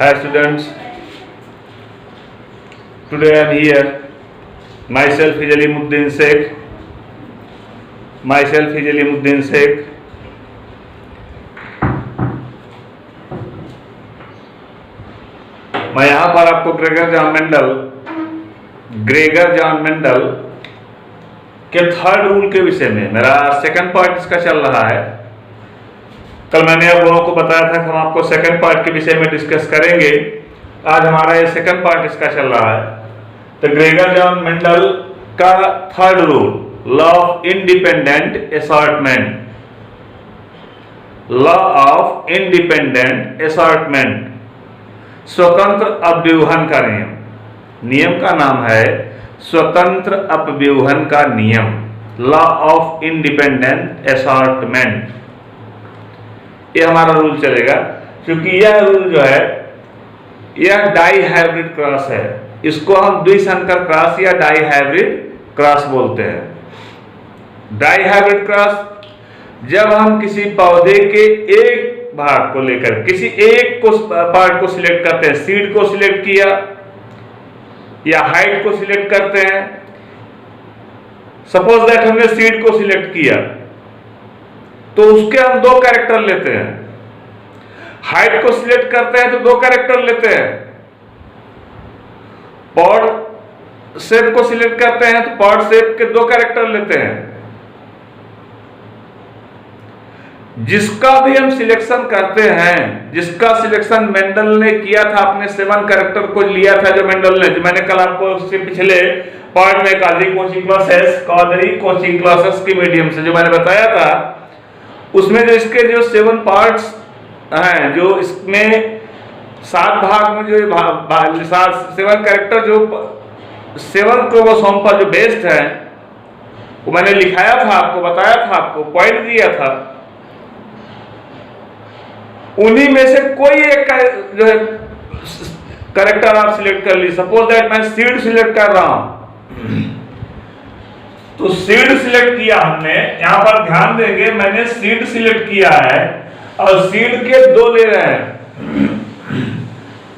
Hi students, today I am here. Myself is Alimuddin Sheikh. मैं यहाँ पर आपको ग्रेगर जॉन मेंडल के थर्ड रूल के विषय में, मेरा सेकंड पार्ट इसका चल रहा है। कल मैंने आप लोगों को बताया था कि हम आपको सेकंड पार्ट के विषय में डिस्कस करेंगे। आज हमारा ये सेकंड पार्ट इसका चल रहा है। तो ग्रेगर जॉन मेंडल का third rule, law of independent assortment, स्वतंत्र अपव्यूहन का नियम का नाम है स्वतंत्र अपव्यूहन का नियम, लॉ ऑफ इंडिपेंडेंट असॉर्टमेंट। ये हमारा रूल चलेगा, क्योंकि यह रूल जो है यह डाई हाइब्रिड क्रॉस है। इसको हम द्विसंकर क्रॉस या डाई हाइब्रिड क्रॉस बोलते हैं। डाई हाइब्रिड क्रॉस जब हम किसी पौधे के एक भाग को लेकर किसी एक को पार्ट को सिलेक्ट करते हैं, सीड को सिलेक्ट किया या हाइट को सिलेक्ट करते हैं। सपोज दैट हमने सीड को सिलेक्ट किया तो उसके हम दो कैरेक्टर लेते हैं। हाइट को सिलेक्ट करते हैं तो दो कैरेक्टर लेते हैं। पॉड शेप को सिलेक्ट करते हैं तो पॉड शेप के दो कैरेक्टर लेते हैं। जिसका भी हम सिलेक्शन करते हैं, जिसका सिलेक्शन मेंडल ने किया था, अपने 7 कैरेक्टर को लिया था जो मेंडल ने, जो मैंने कल आपको उससे पिछले पार्ट में कादरी कोचिंग क्लासेस की मीडियम से जो मैंने बताया था, उसमें जो इसके जो 7 पार्ट्स हैं, जो इसमें 7 भाग में जो 7 कैरेक्टर जो 7 क्रोमोसोम पर जो बेस्ड है, वो मैंने लिखाया था, आपको बताया था, आपको पॉइंट दिया था। उन्हीं में से कोई एक जो है कैरेक्टर आप सिलेक्ट कर ली। सपोज दैट मैं सीड सिलेक्ट कर रहा हूं, तो सीड सिलेक्ट किया हमने। यहां पर ध्यान देंगे, मैंने सीड सिलेक्ट किया है और सीड के दो ले रहे हैं।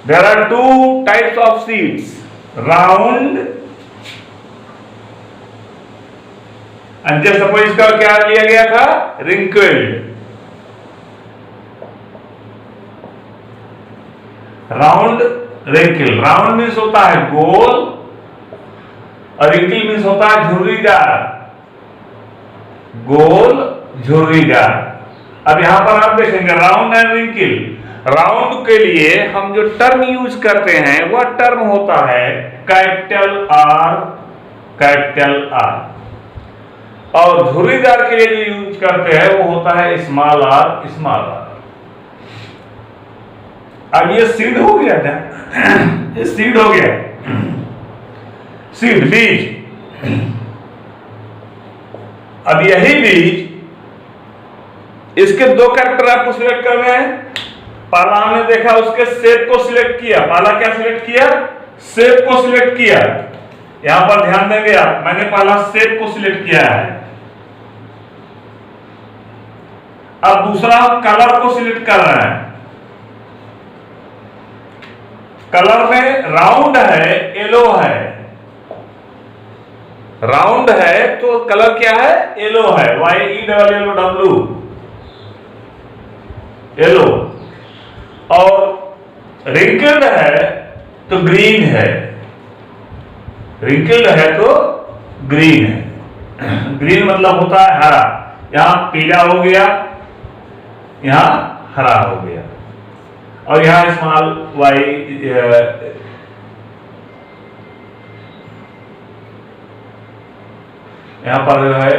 There are 2 types of seeds, round and just suppose इसका क्या लिया गया था, wrinkled. Round wrinkle, round means होता है गोल और रिंकल मीन्स होता है झुर्रीदार, गोल झुर्रीदार। अब यहां पर आप देखेंगे राउंड एंड रिंकल। राउंड के लिए हम जो टर्म यूज करते हैं वह टर्म होता है कैपिटल आर, और झुर्रीदार के लिए जो यूज करते हैं वो होता है स्मॉल आर। अब ये सीड हो गया था, ये सीड हो गया, सीड बीज। अब यही बीज, इसके दो कैरेक्टर आपको सिलेक्ट करने हैं। पहला हमने देखा उसके शेप को सिलेक्ट किया। पहला क्या सिलेक्ट किया, शेप को सिलेक्ट किया। यहां पर ध्यान देंगे आप, मैंने पहला शेप को सिलेक्ट किया है। अब दूसरा कलर को सिलेक्ट कर रहे हैं। कलर में राउंड है, येलो है। राउंड है तो कलर क्या है, येलो है, YELLOW, येलो। और रिंकल्ड है तो ग्रीन है, रिंकल्ड है तो ग्रीन है। ग्रीन मतलब होता है हरा। यहां पीला हो गया, यहां हरा हो गया, और यहां स्मॉल वाई यहां पर जो है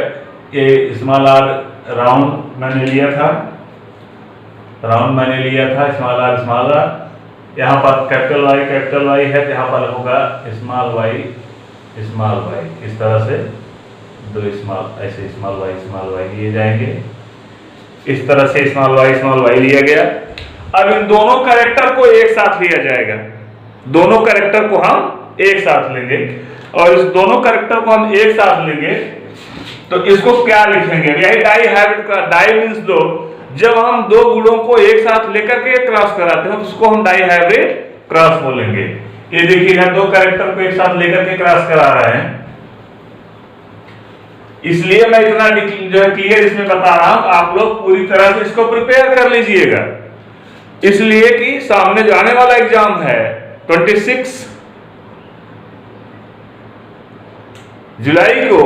ये स्मॉल आर राउंड मैंने लिया था, स्मॉल आर। यहां पर कैपिटल वाई है, तो यहां पर होगा स्मॉल वाई। इस तरह से दो स्मॉल, ऐसे स्मॉल वाई लिए जाएंगे। इस तरह से स्मॉल वाई लिया गया। अब इन दोनों कैरेक्टर को एक साथ लिया जाएगा। दोनों कैरेक्टर को हम एक साथ लेंगे, और इस दोनों कैरेक्टर को हम एक साथ लेंगे तो इसको क्या लिखेंगे, यही डाई हाइब्रिड का, डाई मींस दो, जब हम दो गुणों को एक साथ लेकर के क्रॉस कराते हैं तो उसको हम डाई हाइब्रिड क्रॉस बोलेंगे। ये देखिएगा, दो कैरेक्टर को एक साथ लेकर के क्रॉस करा रहे हैं, इसलिए मैं इतना जो है क्लियर इसमें बता रहा हूं, आप लोग पूरी तरह से इसको प्रिपेयर कर लीजिएगा, इसलिए कि सामने जो आने वाला एग्जाम है 26 जुलाई को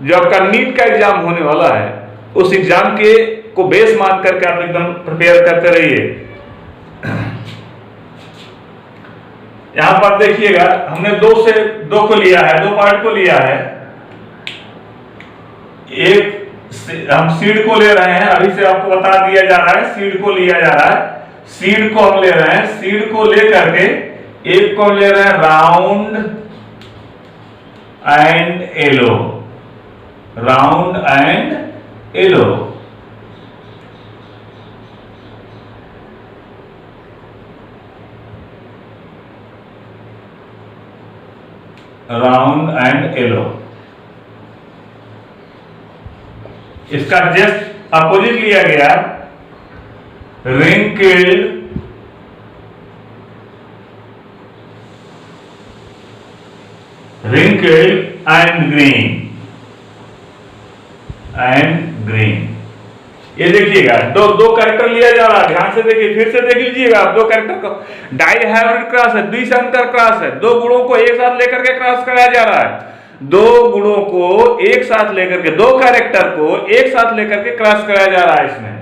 जो आपका नीट का एग्जाम होने वाला है, उस एग्जाम के को बेस मान करके आप एकदम प्रिपेयर करते रहिए। यहां पर देखिएगा, हमने दो को लिया है, दो पार्ट को लिया है। एक हम सीड को ले रहे हैं, अभी से आपको बता दिया जा रहा है, सीड को लिया जा रहा है, सीड को हम ले रहे हैं। सीड को लेकर के एक को ले रहे हैं round and yellow, round and yellow. Round and yellow, इसका जस्ट अपोजिट लिया गया wrinkled एंड ग्रीन। ये देखिएगा, दो कैरेक्टर लिया जा रहा है, ध्यान से देखिए, फिर से देख लीजिएगा आप, दो कैरेक्टर को डाई हाइब्रिड क्रॉस है, द्विसंकर क्रॉस है, दो गुणों को एक साथ लेकर के क्रॉस कराया जा रहा है, दो गुणों को एक साथ लेकर के, दो कैरेक्टर को एक साथ लेकर के क्रॉस कराया जा रहा है। इसमें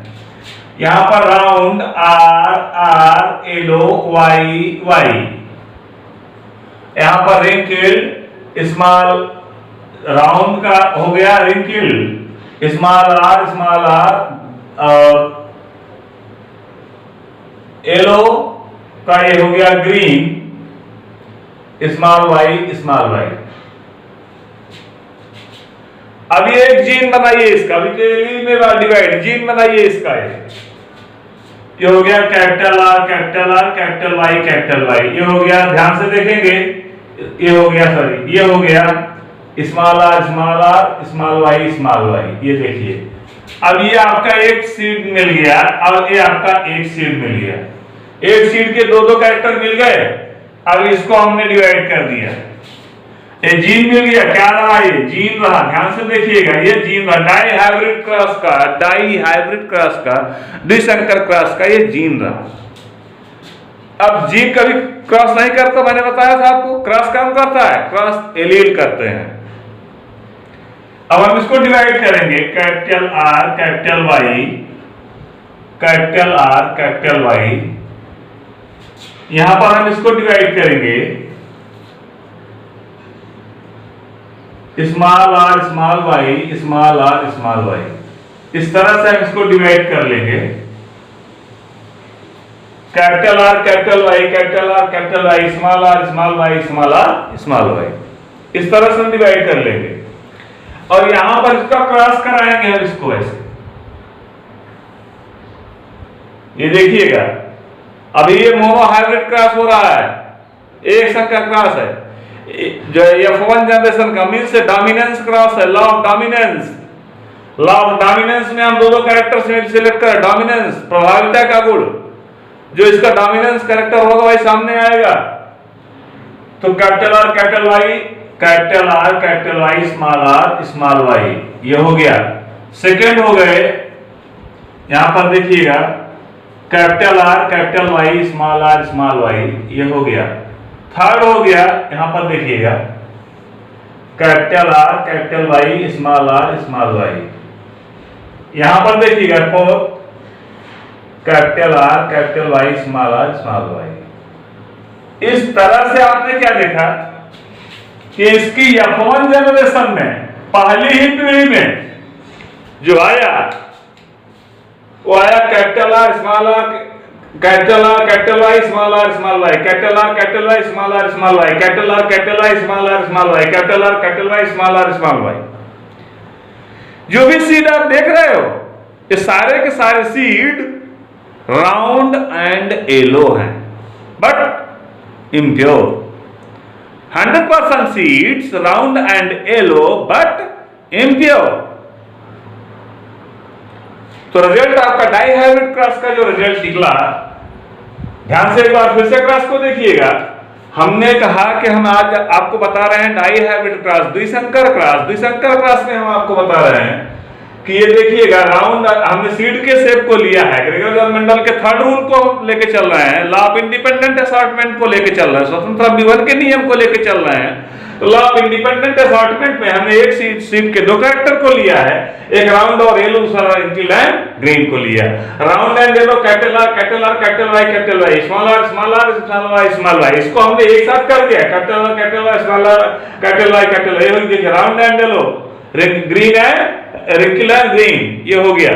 यहां पर राउंड आर येलो वाई, यहां पर रिंकल्ड स्मॉल, राउंड का हो गया रिंकल्ड, स्मॉल आर येलो का ये हो गया ग्रीन, स्मॉल वाई। अब ये एक जीन बनाइए इसका, में डिवाइड जीन बनाइए इसका, ये हो गया कैपिटल आर कैपिटल वाई, ये हो गया, ध्यान से देखेंगे, ये हो गया, सॉरी, ये हो गया स्मॉल आर स्मॉल वाई, ये देखिए। अब ये आपका एक सीड मिल गया, और ये आपका एक सीड मिल गया, एक सीड के दो कैरेक्टर मिल गए। अब इसको हमने डिवाइड कर दिया, ये जीन मिल गया, क्या रहा, ये जीन रहा, ध्यान से देखिएगा, ये जीन रहा, डाई हाइब्रिड क्रॉस का द्विसंकर क्रॉस का ये जीन रहा। अब जीन कभी क्रॉस नहीं करता, मैंने बताया था आपको, क्रॉस कौन करता है, क्रॉस एलील करते हैं। अब हम इसको डिवाइड करेंगे, कैपिटल आर कैपिटल वाई, यहां पर हम इसको डिवाइड करेंगे स्मॉल आर स्मॉल वाई, इस तरह से हम इसको डिवाइड कर लेंगे, capital R capital Y, small R small Y, इस तरह से हम डिवाइड कर लेंगे। और यहां पर इसका क्रॉस कराएंगे हम इसको ऐसे, ये देखिएगा, अभी ये मोनो हाइब्रिड क्रॉस हो रहा है, एक संकर क्रॉस है, जो F1 जनरेशन का मीन से डोमिनेंस क्रॉस है, लॉ ऑफ डोमिनेंस में हम दो कैरेक्टर सिलेक्ट करें, डोमिनेंस प्रभाविता का गुण, जो इसका डोमिनेंस कैरेक्टर होगा वही सामने आएगा। तो capital R capital Y small Y, ये हो गया। सेकंड हो गए, यहां पर देखिएगा, capital R capital Y small Y, ये हो गया। थर्ड हो गया, यहां पर देखिएगा, capital R capital Y small Y, यहां पर देखिएगा fourth, capital R capital Y small Y. इस तरह से आपने क्या देखा कि इसकी F1 जनरेशन में पहली ही पीढ़ी में जो आया वो आया capital R capital Y small Y, capital R capital Y small Y, capital R capital Y small Y, capital R capital Y small Y. जो भी सीड आप देख रहे हो, ये सारे के सारे सीड राउंड एंड येलो हैं, but impure. 100% seeds round and yellow but impure। तो रिजल्ट आपका डाई हाइब्रिड क्रॉस का जो रिजल्ट निकला, ध्यान से एक बार फिर से क्रॉस को देखिएगा। हमने कहा कि हम आज आपको बता रहे हैं डाई हाइब्रिड क्रॉस, द्विसंकर क्रॉस। द्विसंकर क्रॉस में हम आपको बता रहे हैं कि ये देखिएगा राउंड, हमने सीड के शेप को लिया है, ग्रेगर मेंडल के थर्ड रूल को लेके चल रहे हैं, लॉ ऑफ इंडिपेंडेंट असॉर्टमेंट को लेके चल रहे हैं, स्वतंत्र अभिवन के नियम को लेके चल रहे हैं। तो लॉ ऑफ इंडिपेंडेंट असॉर्टमेंट में हमने एक सीड के दो कैरेक्टर को लिया है, एक राउंड और येलो, दूसरा इंक्लिन ग्रीन को लिया। Round and yellow, capital R capital R capital Y, small R small R small Y small Y, इसको हमने एक साथ कर दिया, capital R capital Y small R capital Y capital Y. ये देखिए राउंड एंड येलो, ग्रीन है रिंकिलर green, ये हो गया।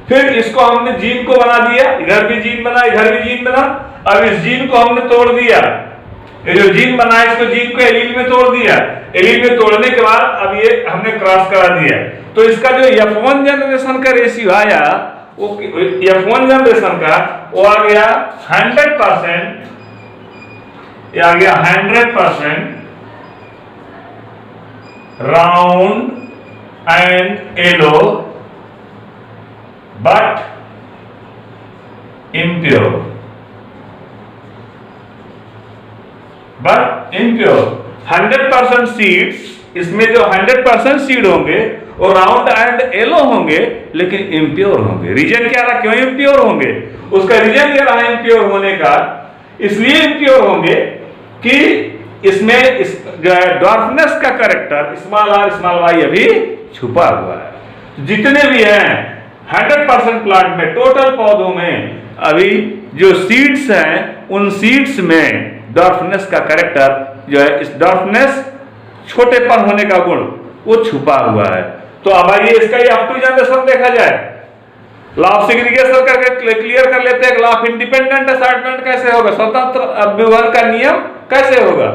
फिर इसको हमने जीन को बना दिया, इधर भी जीन बना इधर भी जीन बना। अब इस जीन को हमने तोड़ दिया, ये जो जीन बना है इसको जीन को एलील में तोड़ दिया। एलील में तोड़ने के बाद अब ये हमने क्रॉस करा दिया। तो इसका जो F1 जनरेशन का रेशियो आया, वो F1 जनरेशन का वो आ गया 100%, ये आ गया 100% round and yellow but impure, but impure। 100% seeds, इसमें जो 100% सीड होंगे वो राउंड एंड येलो होंगे लेकिन इम्प्योर होंगे। रीजन क्या रहा, क्यों इम्प्योर होंगे? उसका रीजन ये रहा इम्प्योर होने का, इसलिए इम्प्योर होंगे कि इसमें इस जो है डॉर्फनेस का character small R small Y अभी छुपा हुआ है। जितने भी हैं 100% प्लांट में, टोटल पौधों में अभी जो सीड्स हैं, उन सीड्स में डॉर्फनेस का कैरेक्टर जो है, इस डॉर्फनेस छोटेपन होने का गुण वो छुपा हुआ है। तो अब आइए इसका ये अप टू जनरेशन देखा जाए। लॉ ऑफ सेग्रीगेशन करके क्लियर कर लेते हैं। लॉ ऑफ इंडिपेंडेंट असॉर्टमेंट कैसे होगा, स्वतंत्र अभिवन का नियम कैसे होगा?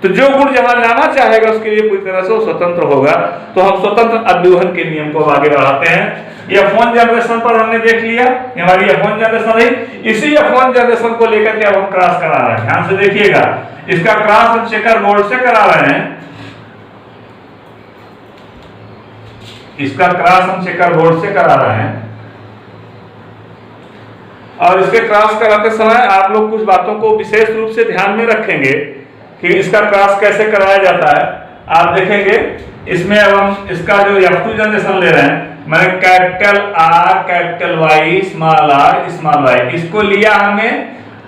तो जो गुण जहां जाना चाहेगा उसके लिए पूरी तरह से वो स्वतंत्र होगा। तो हम स्वतंत्र अभिवन के नियम को आगे बढ़ाते हैं। F1 जनरेशन पर हमने देख लिया, हमारी F1 जनरेशन है। इसी F1 जनरेशन को लेकर के अब हम क्रॉस करा रहे हैं। ध्यान से देखिएगा, इसका क्रॉस हम चेकर बोर्ड से करा रहे हैं। इसका क्रॉस हम चेकर बोर्ड से करा रहे हैं और इसके क्रॉस कराते समय आप लोग कुछ बातों को विशेष रूप से ध्यान में रखेंगे कि इसका क्रॉस कैसे कराया जाता है। आप देखेंगे इसमें अब हम इसका जो F2 जनरेशन ले रहे हैं, मैंने capital R capital Y small R small Y इसको लिया हमने।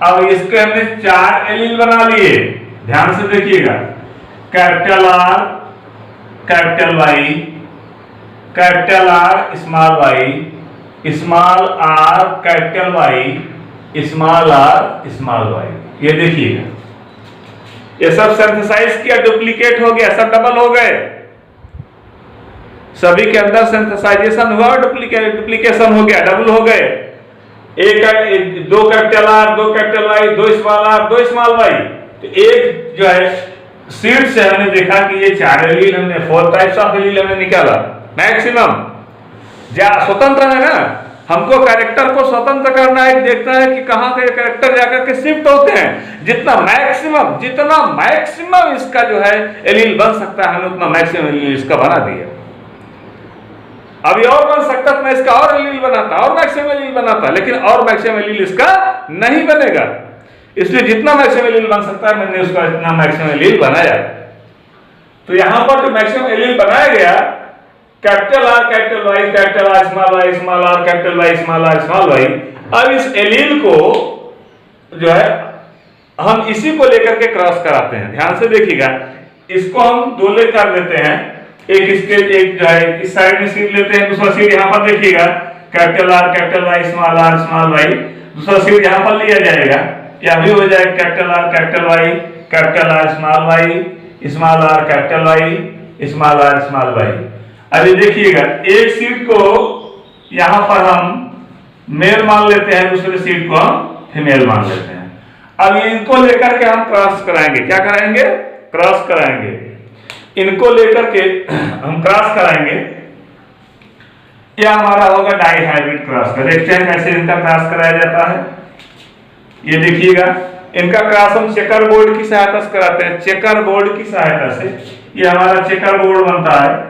अब इसके हमने 4 एलील बना लिए। ध्यान से देखिएगा, capital R capital Y, capital R small Y, small R capital Y, small R small Y. ये देखिएगा, ये सब सिंथेसाइज किया, डुप्लीकेट हो गया, सब डबल हो गए। सभी के अंदर सिंथेसाइजेशन हुआ और डुप्लीकेशन हो गया, डबल हो गए। एक 2 capital R 2 capital Y 2 small R 2 small Y. तो एक जो है सीड से हमने देखा कि ये 4 एलील, हमने 4 टाइप्स ऑफ एलील हमने निकाला मैक्सिमम। स्वतंत्र है ना, हमको कैरेक्टर को स्वतंत्र करना है, देखना है कि कहां के कैरेक्टर जाकर के शिफ्ट होते हैं। जितना मैक्सिमम इसका जो है एलील बन सकता है, हमने उतना मैक्सिमम एलील इसका बना दिया। अभी और बन सकता तो मैं इसका और एलील बनाता, और मैक्सिमम एलील बनाता, लेकिन और मैक्सिमम एलील इसका नहीं बनेगा। इसलिए जितना मैक्सिमम एलील बन सकता है मैंने उसका इतना मैक्सिमम एलील बनाया। तो यहां पर जो मैक्सिमम एलील बनाया गया, capital R capital Y capital R small R capital Y small R small Y. अब इस एलील को जो है हम इसी को लेकर के क्रॉस कराते हैं। ध्यान से देखिएगा, इसको हम दो ले कर देते हैं। एक इसके एक जो है इस साइड में सीड लेते हैं, दूसरा सीड यहाँ पर देखिएगा capital R capital Y small Y, दूसरा सीड यहाँ पर लिया जाएगा। यह भी हो जाएगा capital R capital Y capital R small R capital Y small Y. अभी देखिएगा, एक सीड को यहां पर हम मेल मान लेते हैं, दूसरे सीड को हम फीमेल मान लेते हैं। अब इनको लेकर के हम क्रॉस कराएंगे। क्या कराएंगे? क्रॉस कराएंगे। इनको लेकर के हम क्रॉस कराएंगे। यह हमारा होगा डाई हाइब्रिड क्रॉस का। देखते हैं कैसे इनका क्रॉस कराया जाता है। ये देखिएगा, इनका क्रॉस हम चेकर बोर्ड की सहायता से कराते हैं। चेकर बोर्ड की सहायता से ये हमारा चेकर बोर्ड बनता है।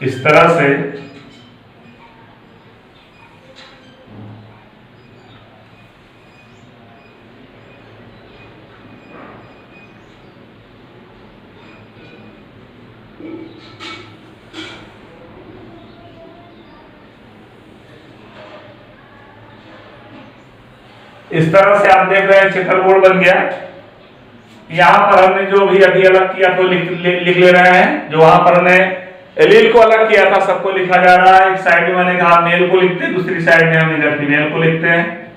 इस तरह से आप देख रहे हैं चेकर बोर्ड बन गया। यहां पर हमने जो भी अभी अलग किया तो लिख ले रहे हैं। जो वहां पर हमने एलील को अलग किया था सबको लिखा जा रहा है। एक साइड में मैंने कहा मेल को लिखते हैं, दूसरी साइड में हम इधर फीमेल को लिखते हैं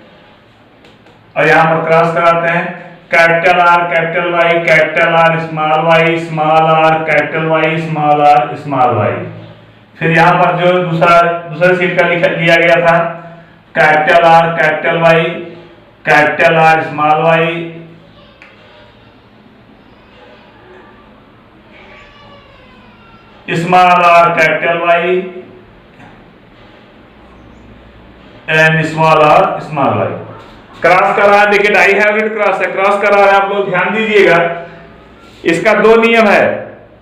और यहां पर क्रॉस कराते हैं। Capital R capital Y, capital R small Y, small R capital Y, small R small Y. फिर यहां पर जो दूसरा सीट का लिया गया था capital R capital Y, capital R small Y, small R capital Y and small R small Y. Cross कर रहा है, देखिए डाई हाइब्रिड क्रॉस है, क्रॉस कर रहा है। आप लोग ध्यान दीजिएगा, इसका दो नियम है,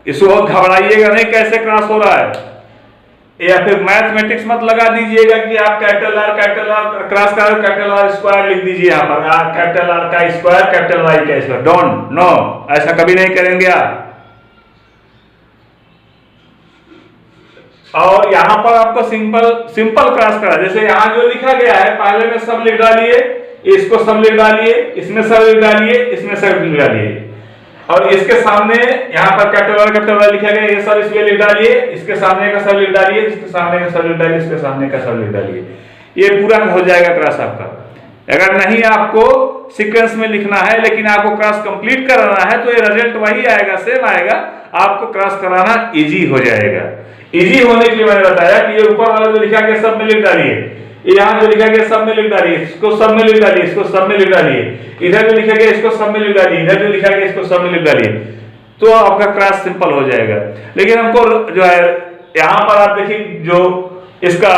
इसको बहुत घबराइएगा नहीं कैसे क्रॉस हो रहा है, या फिर मैथमेटिक्स मत लगा दीजिएगा कि आप कैपिटल आर क्रॉस कर कैपिटल आर स्क्वायर लिख दीजिए। यहाँ पर कैपिटल आर का स्क्वायर कैपिटल वाई का स्क्वायर, डोंट नो, ऐसा कभी नहीं करेंगे आप। और यहां पर आपको सिंपल क्रॉस करा, जैसे यहां जो लिखा गया है पहले में सब लिख डालिए, इसको सब लिख डालिए, इसमें सब लिख डालिए, इसमें सब लिख डालिए और इसके सामने यहाँ पर कैपिटल वाई लिखा गया, ये सब इसमें लिख डालिए, इसके सामने का सब लिख डालिए, इसके सामने का सब लिख डालिए, इसके सामने का सब लिख डालिए। ये पूरा हो जाएगा क्रॉस आपका। अगर नहीं आपको सीक्वेंस में लिखना है लेकिन आपको क्रॉस कंप्लीट कराना है तो ये रिजल्ट वही आएगा, सेम आएगा, आपको क्रॉस कराना इजी हो जाएगा। इजी होने के लिए मैंने बताया कि ये ऊपर वाला जो लिखा गया सब में लिख डालिए, यहाँ जो लिखा गया सब में लिख डालिए, इसको सब में लिख डालिए, इसको सब में लिख डालिए, इधर जो लिखा गया इसको सब में लिख डालिए, इधर जो लिखा गया इसको सब में लिख डालिए, तो आपका क्रॉस सिंपल हो जाएगा। लेकिन हमको जो है यहाँ पर आप देखिए जो इसका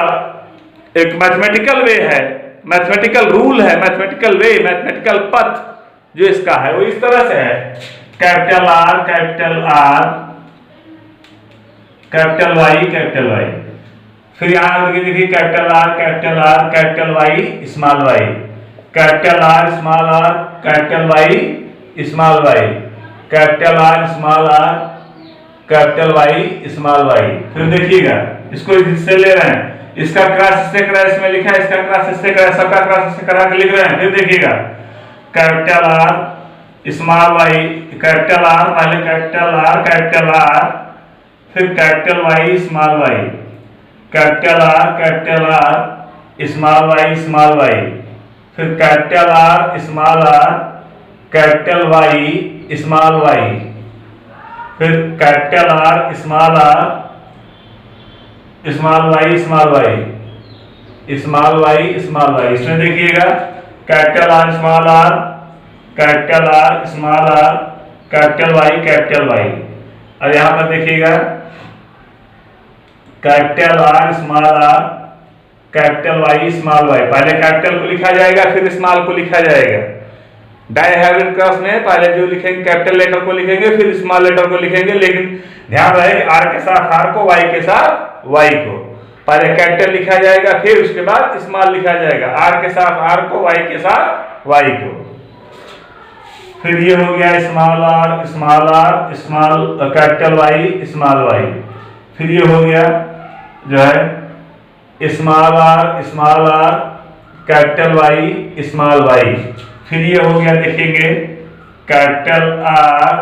एक मैथमेटिकल वे है, मैथमेटिकल रूल है, मैथमेटिकल वे, मैथमेटिकल पथ जो इसका है वो इस तरह से है, कैपिटल आर कैपिटल वाई, फिर यहां देखिए capital R capital Y small Y, capital R capital Y small Y, capital R capital Y small Y. फिर देखिएगा इसको इससे ले रहे हैं, इसका क्रॉस इससे करा, इसमें लिखा है इसका क्रॉस इससे करा, सबका क्रॉस इससे करा के लिख रहे हैं। फिर देखिएगा capital R small Y, capital R पहले कैपिटल आर फिर capital Y small Y, capital R small Y, फिर capital R capital Y small Y, फिर कैपिटल आर स्मॉल वाई। इसमें देखिएगा कैपिटल आर कैपिटल वाई और यहां पर देखिएगा capital R capital Y small Y. पहले कैपिटल को लिखा जाएगा फिर स्मॉल को लिखा जाएगा। डाई हाइब्रिड क्रॉस में पहले जो लिखेंगे कैपिटल लेटर को लिखेंगे फिर स्मॉल लेटर को लिखेंगे, लेकिन ध्यान रहे आर के साथ आर को, वाई के साथ वाई को। पहले कैपिटल लिखा जाएगा फिर उसके बाद स्मॉल लिखा जाएगा, आर के साथ आर को, वाई के साथ वाई को। फिर ये हो गया small capital Y small Y. फिर ये हो गया जो है small R capital Y small Y. फिर ये हो गया देखेंगे capital R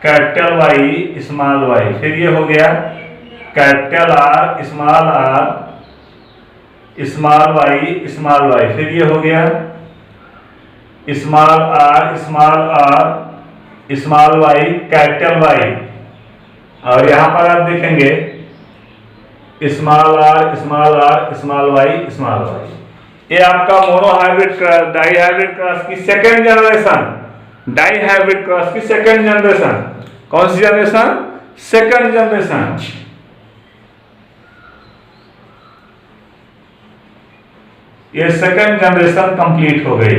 capital Y small Y. फिर ये हो गया capital R small Y small Y. फिर ये हो गया small R small Y capital Y. और यहां पर आप देखेंगे small R small Y small Y. ये आपका monohybrid dihybrid cross की second generation, dihybrid cross की सेकेंड जनरेशन। कौन सी जनरेशन? Second generation. ये सेकेंड जनरेशन कंप्लीट हो गई।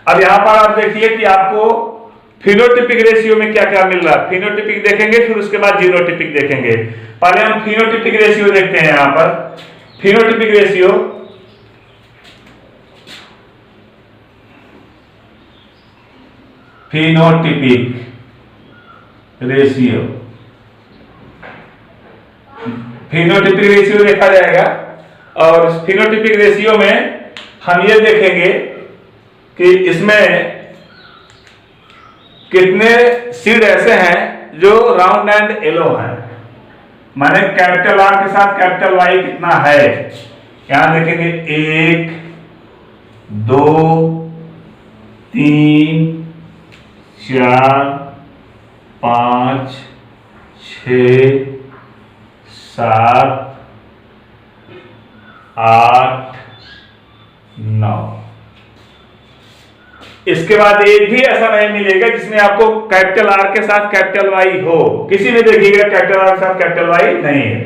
अब यहां पर आप देखिए कि आपको फिनोटिपिक रेशियो में क्या क्या मिल रहा है, फिनोटिपिक देखेंगे, फिर उसके बाद जीनोटिपिक देखेंगे। पहले हम फिनोटिपिक रेशियो देखते हैं। यहां पर phenotypic ratio, phenotypic ratio, phenotypic ratio देखा जाएगा। और फिनोटिपिक रेशियो में हम ये देखेंगे कि इसमें कितने सीड ऐसे हैं जो राउंड एंड येलो हैं, माने कैपिटल आर के साथ कैपिटल वाई कितना है। यहां देखेंगे 1 2 3 4 5 6 7 8 9। इसके बाद एक भी ऐसा नहीं मिलेगा जिसमें आपको कैपिटल आर के साथ कैपिटल वाई हो। किसी में देखिएगा कैपिटल आर के साथ कैपिटल वाई नहीं है।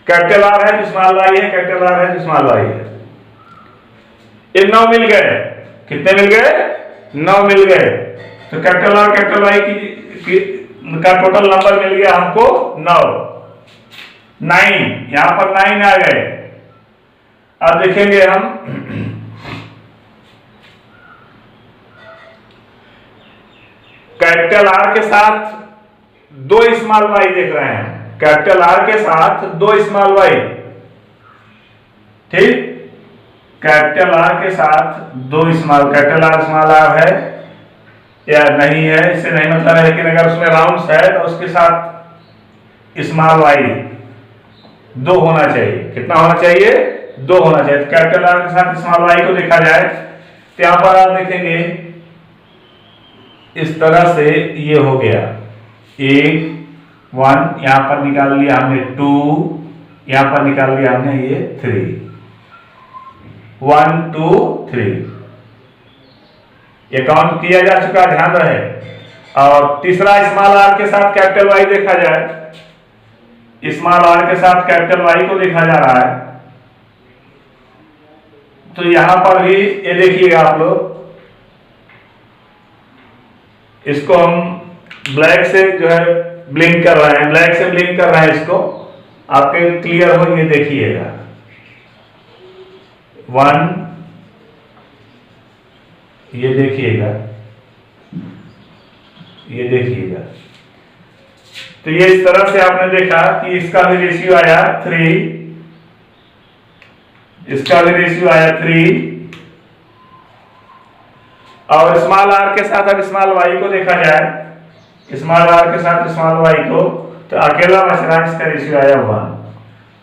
कैपिटल आर है तो स्मॉल वाई है, कैपिटल आर है तो स्मॉल वाई है। ये 9 मिल गए। कितने मिल गए? 9 मिल गए। तो कैपिटल आर कैपिटल वाई का टोटल नंबर मिल गया हमको 9। 9 यहां पर 9 आ गए। अब देखेंगे हम कैपिटल आर के साथ 2 स्मॉल वाई देख रहे हैं। कैपिटल आर के साथ 2 स्मॉल वाई, ठीक। कैपिटल आर के साथ 2 small, capital R small R है या नहीं है इससे नहीं मतलब है, लेकिन अगर उसमें राउंड्स है तो उसके साथ स्मॉल वाई 2 होना चाहिए। कितना होना चाहिए? 2 होना चाहिए। तो कैपिटल आर के साथ स्मॉल वाई को देखा जाए तो यहां पर आप देखेंगे इस तरह से ये हो गया 1 1, यहां पर निकाल लिया हमने 2, यहां पर निकाल लिया हमने ये 3, 1 2 3। ये काउंट किया जा चुका, ध्यान रहे। और तीसरा स्मॉल आर के साथ कैपिटल वाई देखा जाए, स्मॉल आर के साथ कैपिटल वाई को देखा जा रहा है। तो यहां पर भी ये देखिएगा आप लोग, इसको हम ब्लैक से जो है ब्लिंक कर रहे हैं, ब्लैक से ब्लिंक कर रहे हैं इसको, आपके क्लियर हो ये देखिएगा। 1 ये देखिएगा, ये देखिएगा। तो ये इस तरह से आपने देखा कि इसका भी रेशियो आया 3, इसका भी रेशियो आया 3। और स्मॉल आर के साथ अब स्मॉल वाई को देखा जाए, स्मॉल आर के साथ स्मॉल वाई को, तो अकेला बच रहा है, इसका रेशियो आया 1।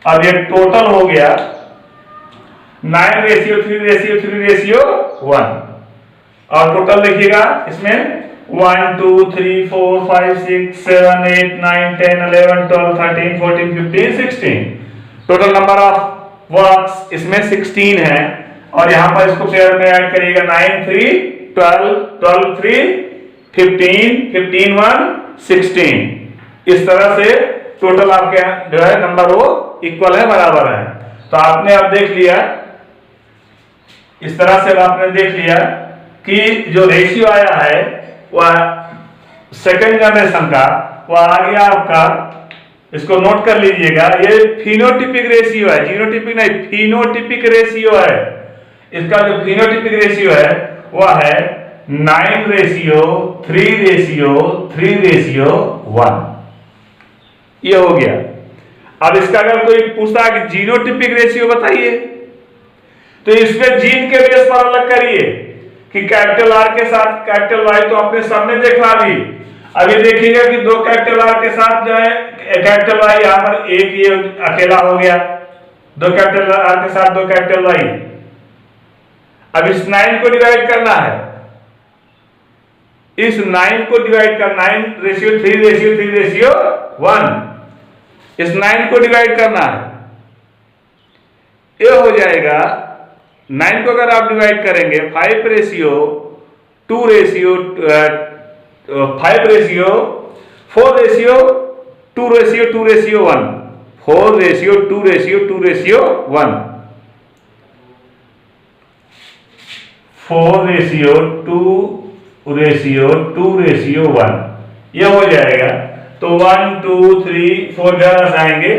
अब ये टोटल हो गया 9 रेशियो 3 रेशियो 3 रेशियो 1। और टोटल देखिएगा इसमें 1 2 3 4 5 6 7 8 9 10 11 12 13 14 15 16। टोटल नंबर ऑफ वर्क्स इसमें 16 है। और यहां पर इसको पेयर में ऐड करिएगा 9 3 12 12 3 15 15 1 16। इस तरह से टोटल आपके जो है नंबर वो इक्वल है, बराबर है। तो आपने अब देख लिया, इस तरह से आपने देख लिया कि जो रेशियो आया है वह सेकेंड जनरेशन का वह आ गया आपका, इसको नोट कर लीजिएगा, ये फिनोटिपिक रेशियो है, जीनोटिपिक नहीं, फिनोटिपिक रेशियो है। इसका जो फिनोटिपिक रेशियो है वह है 9 रेशियो 3 रेशियो 3 रेशियो 1। ये हो गया। अब इसका अगर कोई पूछता कि जीनोटिपिक रेशियो बताइए, तो इसमें जीन के बेस पर अलग करिए कि कैपिटल आर के साथ कैपिटल वाई तो आपने सबने देखा भी। अभी देखिएगा कि 2 कैपिटल आर के साथ जो है कैपिटल वाई, यहां पर एक ये अकेला हो गया, 2 कैपिटल आर के साथ 2 कैपिटल वाई। अब इस 9 को डिवाइड करना है, इस 9 को डिवाइड कर 9 रेशियो 3 रेशियो 3 रेशियो 1, इस 9 को डिवाइड करना है। ये हो जाएगा 9 को अगर आप डिवाइड करेंगे 5 ratio 2 ratio 5 ratio 4 ratio 2 ratio 2 ratio 1, 4 ratio 2 ratio 2 ratio 1, 4 ratio 2 ratio 2:1 ये हो जाएगा। तो 1 2 3 4 जगह आएंगे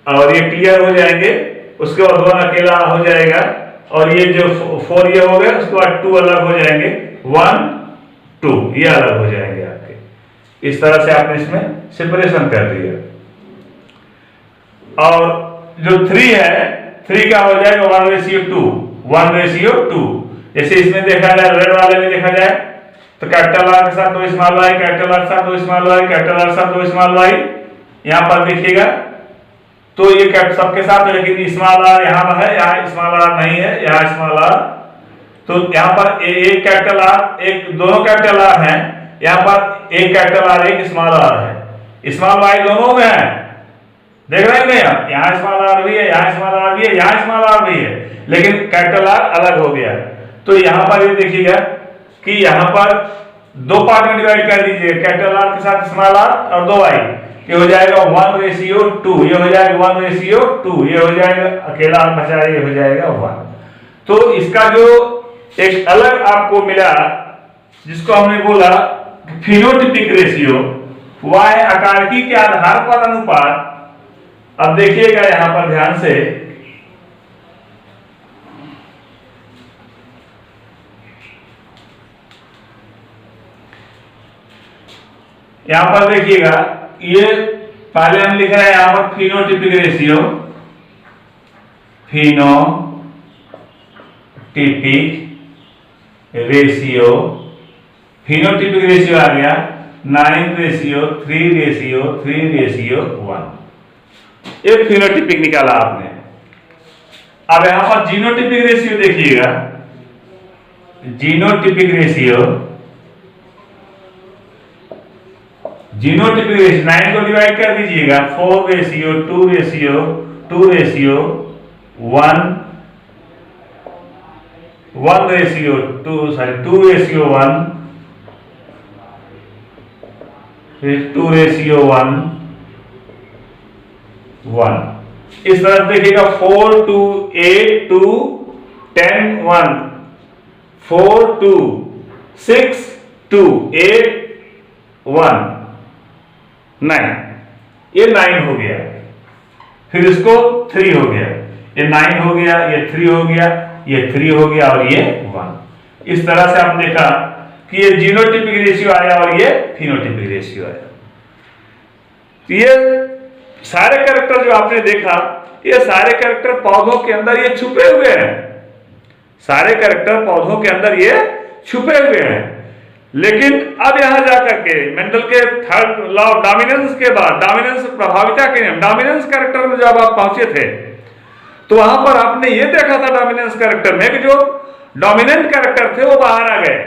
और ये क्लियर हो जाएंगे। उसके बाद 1 अकेला हो जाएगा और ये जो 4 ये हो गया, उसके बाद 2 अलग हो जाएंगे, 1 2 ये अलग हो जाएंगे आपके। इस तरह से आपने इसमें सेपरेशन कर दिया। और जो 3 है, 3 का हो जाएगा 1:2 1:2। जैसे इसमें देखा जाए, रेड वाले में देखा जाए तो कैपिटल आर के साथ 2 स्मॉल वाई, कैपिटल आर के साथ 2 स्मॉल वाई, कैपिटल आर के साथ 2 स्मॉल वाई। यहां पर देखिएगा तो ये सबके साथ, लेकिन स्मॉल आर यहां है, यहां स्मॉल आर नहीं है, यहां स्मॉल आर। तो यहां पर एक कैपिटल आर, एक दोनों कैपिटल आर हैं, यहां पर एक कैपिटल आर एक स्मॉल आर है। स्मॉल वाई दोनों में है, देख रहे हैं आप, यहाँ स्मॉल आर भी है, यहाँ स्मॉल आर भी है, यहाँ स्मॉल आर भी है, लेकिन कैपिटल आर अलग हो गया। तो यहाँ पर ये देखिएगा कि यहाँ पर 2 पार्ट में डिवाइड कर दीजिए, कैपिटल आर के साथ स्मॉल आर और 2 वाई। ये हो जाएगा 1:2, ये हो जाएगा 1:2, ये हो जाएगा अकेला बचा, ये हो जाएगा 1। तो इसका जो एक अलग आपको मिला, जिसको हमने बोला फिनोटिपिक रेशियो, वह है आकारकी के आधार पर अनुपात। अब देखिएगा यहां पर ध्यान से, यहां पर देखिएगा, ये पहले हम लिख रहे हैं यहां पर फिनोटिपिक रेशियो, फिनोटिपिक रेशियो आ गया 9:3:3:1। एक फिनोटिपिक निकाला आपने। अब यहां पर जीनोटिपिक रेशियो देखिएगा, जीनोटिपिक रेशियो 9 को डिवाइड कर दीजिएगा, 4:2:2:1 2:1 फिर 2:1 1। इस तरह देखिएगा 4 2 8 2 10 1 4 2 6 2 8 1 9, ये 9 हो गया। फिर इसको 3 हो गया, ये 9 हो गया, ये 3 हो गया, ये 3 हो गया और ये 1। इस तरह से आपने देखा कि ये जीनोटिपिक रेशियो आया और ये फिनोटिपिक रेशियो आया। तो ये सारे कैरेक्टर जो आपने देखा, ये सारे कैरेक्टर पौधों के अंदर ये छुपे हुए हैं, सारे कैरेक्टर पौधों के अंदर ये छुपे हुए हैं। लेकिन अब यहां जाकर के मेंडल के थर्ड लॉ ऑफ डोमिनेंस के बाद, डोमिनेंस प्रभाविता के नियम, डोमिनेंस कैरेक्टर में जब आप पहुंचे थे तो वहां पर आपने ये देखा था डोमिनेंस कैरेक्टर में कि जो डोमिनेंट कैरेक्टर थे वो बाहर आ गए,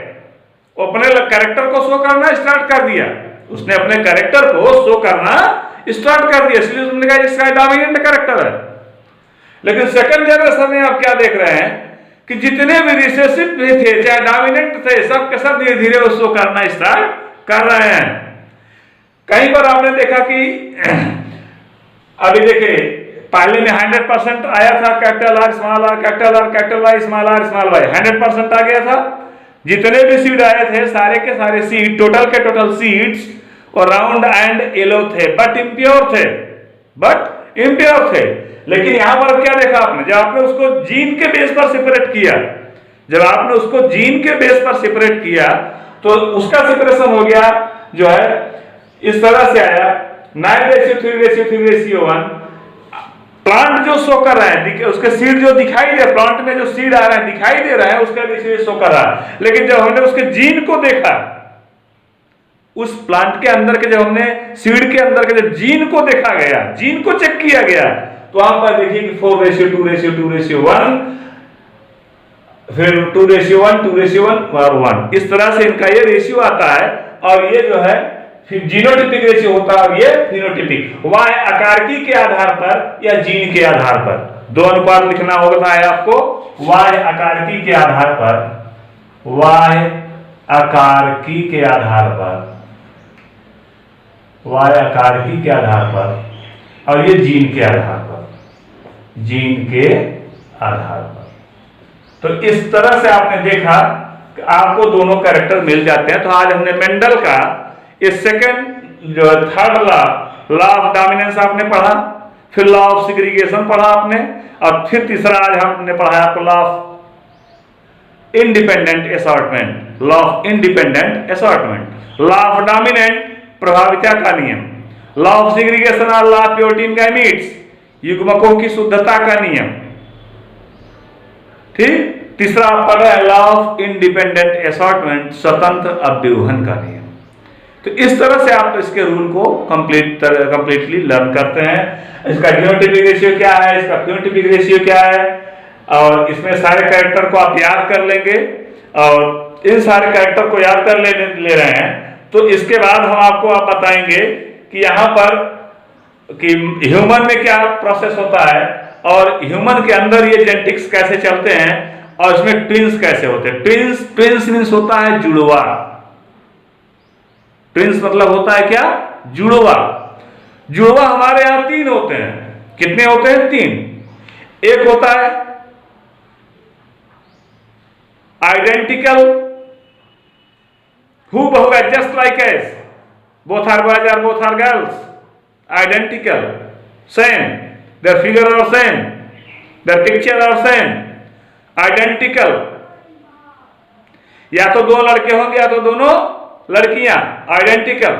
वो अपने कैरेक्टर को शो करना स्टार्ट कर दिया, उसने अपने कैरेक्टर को शो करना स्टार्ट कर दिया, इसलिए उसने कहा इसका डोमिनेंट कैरेक्टर है। लेकिन सेकंड जनरेशन में आप क्या देख रहे हैं कि जितने भी रिसेसिव भी थे, चाहे डोमिनेंट थे, सब के सब धीरे धीरे उसको करना स्टार्ट कर रहे हैं। कहीं पर आपने देखा कि अभी देखिए पहले में 100% आया था, capital R small R, capital R capital Y, small Y 100% आ गया था। जितने भी सीड आए थे सारे के सारे सीड, टोटल के टोटल सीड्स और राउंड एंड येलो थे, बट इम्प्योर थे। लेकिन यहां पर क्या देखा आपने, जब आपने उसको जीन के बेस पर सेपरेट किया, जब आपने उसको जीन के बेस पर सेपरेट किया तो उसका सेपरेशन हो गया, जो है इस तरह से आया 9:3:3:1। प्लांट जो शो कर रहा है, उसके सीड जो दिखाई दे, प्लांट में जो सीड आ रहा है दिखाई दे रहा है, उसका रेशियो शो कर रहा है। लेकिन जब हमने उसके जीन को देखा, उस प्लांट के अंदर के, जब हमने सीड के अंदर के जब जीन को देखा गया, जीन को चेक किया गया, तो आप पर देखिए कि 4:2:2:1 फिर 2:1 2:1 और 1, इस तरह से इनका ये रेशियो आता है। और ये जो है फिर जीनोटिपिक रेशियो होता है और ये फिनोटिपिक, वह आकारकी के आधार पर या जीन के आधार पर। 2 अनुपात लिखना होता है आपको, वाय आकारकी के आधार पर, वाय आकारकी के आधार पर, वाय आकारकी के आधार पर, और ये जीन के आधार पर, जीन के आधार पर। तो इस तरह से आपने देखा आपको दोनों कैरेक्टर मिल जाते हैं। तो आज हमने मेंडल का ये सेकंड जो थर्ड लॉ ऑफ डोमिनेंस आपने पढ़ा, फिर लॉ ऑफ सेग्रीगेशन पढ़ा आपने, और फिर तीसरा आज हमने पढ़ा आपको law of independent assortment. Law of independent assortment, law of dominant प्रभाविता का नियम, लॉ ऑफ सेग्रीगेशन और law of purity in gametes युग्मकों की शुद्धता का नियम। ठीक, तीसरा आप पढ़ रहे हैं लॉ ऑफ इंडिपेंडेंट असॉर्टमेंट स्वतंत्र अव्यूहन का नियम। तो इस तरह से आप इसके रूल को कंप्लीटली लर्न करते हैं। इसका जियोमेट्रिक रेशियो क्या है, इसका फ्यूटिक रेशियो क्या है, और इसमें सारे कैरेक्टर को आप याद कर लेंगे। और इन सारे कैरेक्टर को याद कर ले रहे हैं तो इसके बाद हम आपको आप बताएंगे कि यहाँ पर कि ह्यूमन में क्या प्रोसेस होता है, और ह्यूमन के अंदर ये जेनेटिक्स कैसे चलते हैं, और इसमें ट्विंस कैसे होते हैं। ट्विंस मीन्स होता है जुड़वा। ट्विंस मतलब होता है क्या, जुड़वा। जुड़वा हमारे यहां 3 होते हैं। कितने होते हैं? 3। एक होता है आइडेंटिकल, हूबहू just like as, both are boys और both are girls, identical, same, their figure are same, their picture are same, identical. या तो 2 लड़के होंगे या तो दोनों लड़कियां, आइडेंटिकल।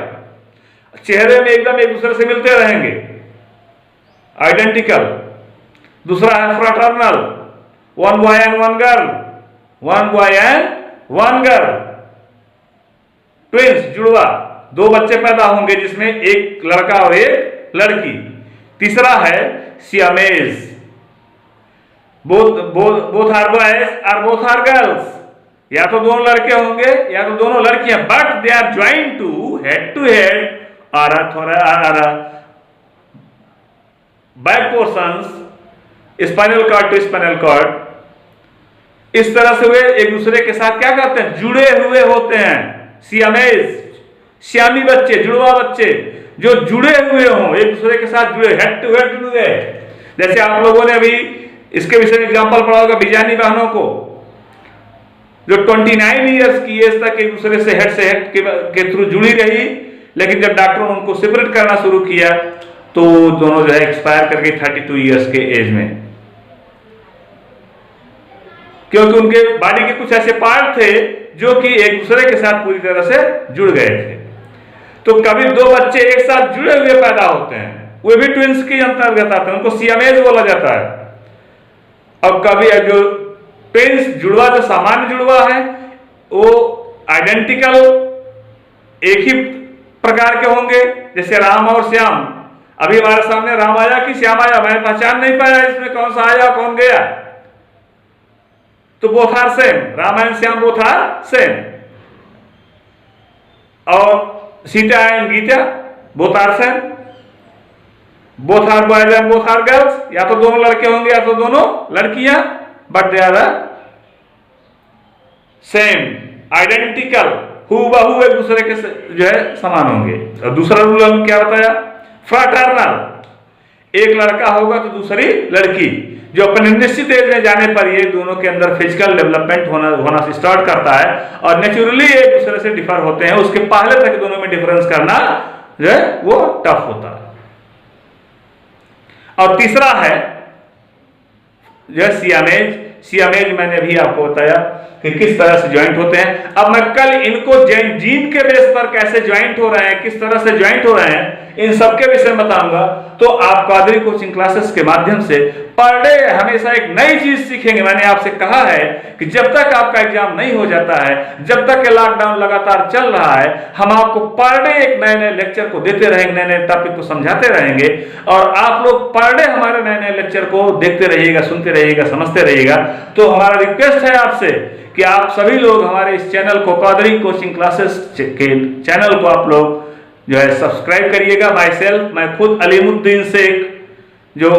चेहरे में एकदम एक दूसरे से मिलते रहेंगे, आइडेंटिकल। दूसरा है fraternal, 1 boy and 1 girl, 1 boy and 1 girl. Twins, जुड़वा, 2 बच्चे पैदा होंगे जिसमें एक लड़का और एक लड़की। तीसरा है सियामेज, बोथ आर बॉयज और बोथ आर गर्ल्स। या तो दोनों लड़के होंगे या तो दोनों लड़कियां, but they are joint to head और back portions spinal cord to spinal cord. इस तरह से वे एक दूसरे के साथ क्या करते हैं, जुड़े हुए होते हैं। सियामेज, श्यामी बच्चे, जुड़वा बच्चे जो जुड़े हुए हों, एक दूसरे के साथ जुड़े, हेड टू हेड जुड़े। जैसे आप लोगों ने अभी इसके विषय में एग्जाम्पल पढ़ा होगा बिजानी बहनों को, जो 29 ईयर्स की एज तक एक दूसरे से हेड के थ्रू जुड़ी रही, लेकिन जब डॉक्टरों ने उनको सेपरेट करना शुरू किया तो दोनों जो है एक्सपायर कर गई 32 ईयर्स के एज में, क्योंकि उनके बॉडी के कुछ ऐसे पार्ट थे जो कि एक दूसरे के साथ पूरी तरह से जुड़ गए थे। तो कभी 2 बच्चे एक साथ जुड़े हुए पैदा होते हैं, वे भी ट्विंस के अंतर्गत आते हैं, उनको सियामेज बोला जाता है। अब कभी जो ट्विंस जुड़वा, जो सामान्य जुड़वा है, वो आइडेंटिकल एक ही प्रकार के होंगे, जैसे राम और श्याम। अभी हमारे सामने राम आया कि श्याम आया, मैं पहचान नहीं पाया इसमें कौन सा आया कौन गया। तो both are same, Ram and Shyam both are same. और Sita and Gita both are same, both are boys and both are girls. या तो दोनों लड़के होंगे या तो दोनों लड़कियां, but they are same, identical, हूबहू एक दूसरे के जो है समान होंगे। और दूसरा रूल हम क्या बताया, फ्रैटर्नल, एक लड़का होगा तो दूसरी लड़की, जो अपने निश्चित एज में जाने पर ये दोनों के अंदर फिजिकल डेवलपमेंट होना स्टार्ट करता है और नेचुरली एक दूसरे से डिफर होते हैं। उसके पहले तक दोनों में डिफरेंस करना जो है वो टफ होता है। और तीसरा है जो सियामेज। सियामेज मैंने भी आपको बताया कि किस तरह से ज्वाइंट होते हैं। अब मैं कल इनको जीन के बेस पर कैसे ज्वाइंट हो रहे हैं, किस तरह से ज्वाइंट हो रहे हैं, इन सब के विषय में बताऊंगा। तो आप कादरी कोचिंग क्लासेस के माध्यम से पर डे हमेशा एक नई चीज सीखेंगे। मैंने आपसे कहा है कि जब तक आपका एग्जाम नहीं हो जाता है, जब तक के लॉकडाउन लगातार चल रहा है, हम आपको पर डे एक नए नए लेक्चर को देते रहेंगे, नए नए टॉपिक को समझाते रहेंगे। और आप लोग पर डे हमारे नए नए लेक्चर को देखते रहिएगा, सुनते रहिएगा, समझते रहिएगा। तो हमारा रिक्वेस्ट है आपसे कि आप सभी लोग हमारे इस चैनल को, कादरी कोचिंग क्लासेस के चैनल को आप लोग जो है सब्सक्राइब करिएगा। माई सेल्फ, मैं खुद अलीमुद्दीन शेख जो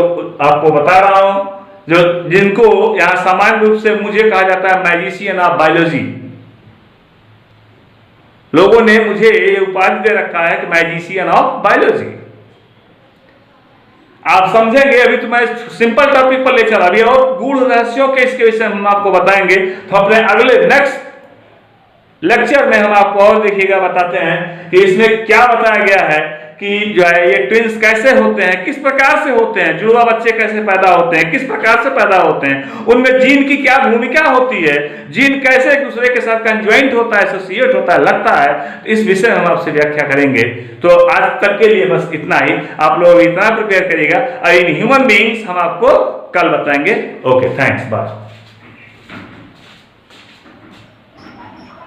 आपको बता रहा हूं, जो जिनको यहां सामान्य रूप से मुझे कहा जाता है मैजिशियन ऑफ बायोलॉजी। लोगों ने मुझे ये उपाधि दे रखा है कि मैजिशियन ऑफ बायोलॉजी। आप समझेंगे, अभी तो मैं सिंपल टॉपिक पर ले चला, अभी और गूढ़ रहस्यों के इसके विषय हम आपको बताएंगे। तो अपने अगले नेक्स्ट लेक्चर में हम आपको और देखिएगा बताते हैं कि इसमें क्या बताया गया है कि जो है ये ट्विंस कैसे होते हैं, किस प्रकार से होते हैं, जुड़वा बच्चे कैसे पैदा होते हैं, किस प्रकार से पैदा होते हैं, उनमें जीन की क्या भूमिका होती है, जीन कैसे एक दूसरे के साथ कंज्वाइंट होता है, एसोसिएट होता है, लगता है। इस विषय में हम आपसे व्याख्या करेंगे। तो आज तक के लिए बस इतना ही, आप लोग इतना प्रिपेयर करिएगा। इन ह्यूमन बीइंग्स हम आपको कल बताएंगे। Okay, thanks, bye.